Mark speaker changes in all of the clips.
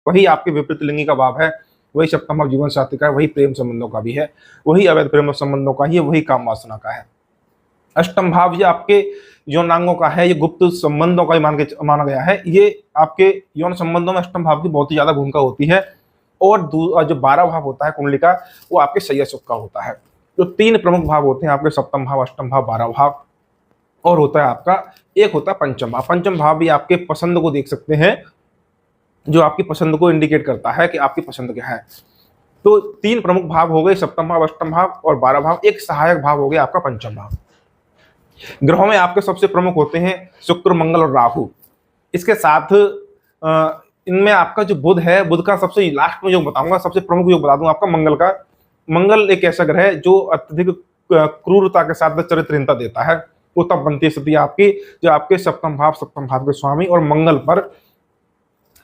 Speaker 1: वही आपके विपरीत लिंगी का भाव है, वही सप्तम भाव जीवन साथी का है, वही प्रेम संबंधों का भी है, वही अवैध प्रेम संबंधों का ही है, वही काम वासना का है। अष्टम भाव ये आपके यौनांगों का है, ये गुप्त संबंधों का ही माना गया है। ये आपके यौन संबंधों में अष्टम भाव की बहुत ही ज्यादा भूमिका होती है। और जो 12 भाव होता है कुंडली का, वो आपके शय्या सुख का होता है। तो 3 प्रमुख भाव होते हैं आपके, सप्तम भाव, अष्टम भाव, 12 भाव। और होता है आपका एक होता है पंचम भाव। पंचम भाव भी आपके पसंद को देख सकते हैं, जो आपकी पसंद को इंडिकेट करता है कि आपकी पसंद क्या है। तो 3 प्रमुख भाव हो गए, सप्तम भाव, अष्टम भाव और 12 भाव। एक सहायक भाव हो गया आपका पंचम भाव। ग्रहों में आपके सबसे प्रमुख होते हैं शुक्र, मंगल और राहु। इसके साथ इनमें आपका जो बुध है, बुध का सबसे लास्ट में जो बताऊंगा, सबसे प्रमुख जो बता दूं आपका मंगल का। मंगल एक ऐसा ग्रह है जो अत्यधिक क्रूरता के साथ चरित्रहीनता देता है। वो तब बनती है स्थिति आपकी जो आपके सप्तम भाव के स्वामी और मंगल पर,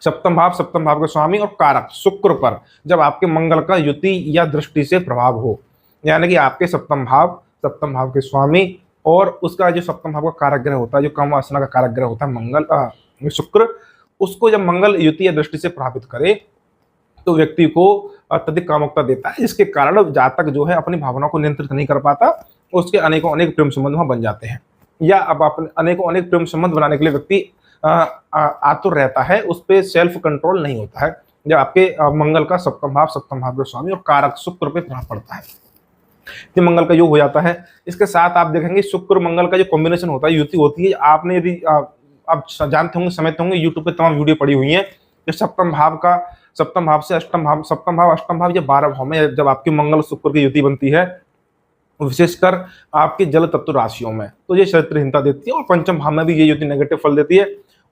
Speaker 1: सप्तम भाव के स्वामी और कारक शुक्र पर जब आपके मंगल का युति या दृष्टि से प्रभाव हो, यानी कि आपके सप्तम भाव के स्वामी और उसका जो सप्तम भाव का कारक ग्रह होता है, जो काम वासना का कारक ग्रह होता है मंगल, शुक्र, उसको जब मंगल युति या दृष्टि से प्रभावित करे तो व्यक्ति को अत्यधिक कामुकता देता है, जिसके कारण जातक जो है अपनी भावनाओं को नियंत्रित नहीं कर पाता, उसके अनेकों अनेक प्रेम संबंध वहां बन जाते हैं। या अब अपने अनेकों अनेक प्रेम संबंध बनाने के लिए व्यक्ति आतुर रहता है, उस पर सेल्फ कंट्रोल नहीं होता है जब आपके मंगल का सप्तम भाव के स्वामी और कारक शुक्र पे प्रभाव पड़ता है, तो मंगल का योग हो जाता है। इसके साथ आप देखेंगे शुक्र मंगल का जो कॉम्बिनेशन होता है, युति होती है। आपने यदि आप जानते होंगे, समझते होंगे, यूट्यूब पे तमाम वीडियो पड़ी हुई है कि सप्तम भाव से अष्टम भाव या 12 भाव में जब आपकी मंगल शुक्र की युति बनती है, विशेषकर आपकी जल तत्व राशियों में, तो ये चरित्रहीनता देती है। और पंचम भाव में भी ये युति नेगेटिव फल देती है।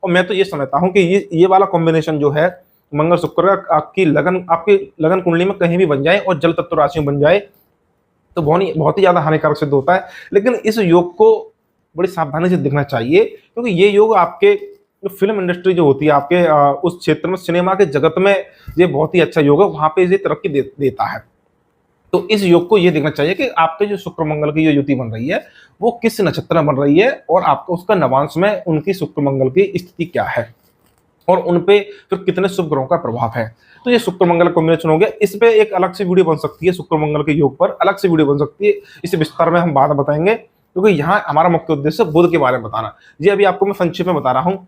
Speaker 1: और मैं तो ये समझता हूँ कि ये वाला कॉम्बिनेशन जो है मंगल शुक्र का, आपकी लगन कुंडली में कहीं भी बन जाए और जल तत्व राशियों बन जाए तो बहुत ही ज्यादा हानिकारक सिद्ध होता है। लेकिन इस योग को बड़ी सावधानी से देखना चाहिए, क्योंकि ये योग आपके फिल्म इंडस्ट्री जो होती है आपके उस क्षेत्र में, सिनेमा के जगत में ये बहुत ही अच्छा योग है, वहां पे ये तरक्की देता है। तो इस योग को ये देखना चाहिए कि आपके जो शुक्र मंगल की जो युति बन रही है वो किस नक्षत्र में बन रही है, और आपको उसका नवांश में उनकी शुक्र मंगल की स्थिति क्या है, और उनपे फिर कितने शुभ ग्रहों का प्रभाव है। तो ये शुक्र मंगल कॉम्बिनेशन हो गया। इस पे एक अलग से वीडियो बन सकती है, शुक्र मंगल के योग पर अलग से वीडियो बन सकती है, इसे विस्तार में हम बाद में बताएंगे, क्योंकि यहाँ हमारा मुख्य उद्देश्य बुध के बारे में बताना। ये अभी आपको मैं संक्षेप में बता रहा हूँ।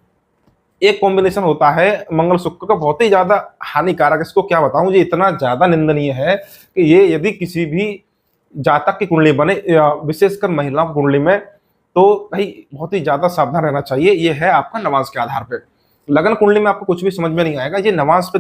Speaker 1: एक कॉम्बिनेशन होता है मंगल शुक्र का, बहुत ही ज्यादा हानिकारक। इसको क्या बताऊं, ये इतना ज्यादा निंदनीय है कि ये यदि किसी भी जातक की कुंडली बने, विशेषकर महिलाओं की कुंडली में, तो भाई बहुत ही ज्यादा सावधान रहना चाहिए। ये है आपका नवांश के आधार पर। लगन कुंडली में आपको कुछ भी समझ में नहीं आएगा, ये नवांश पे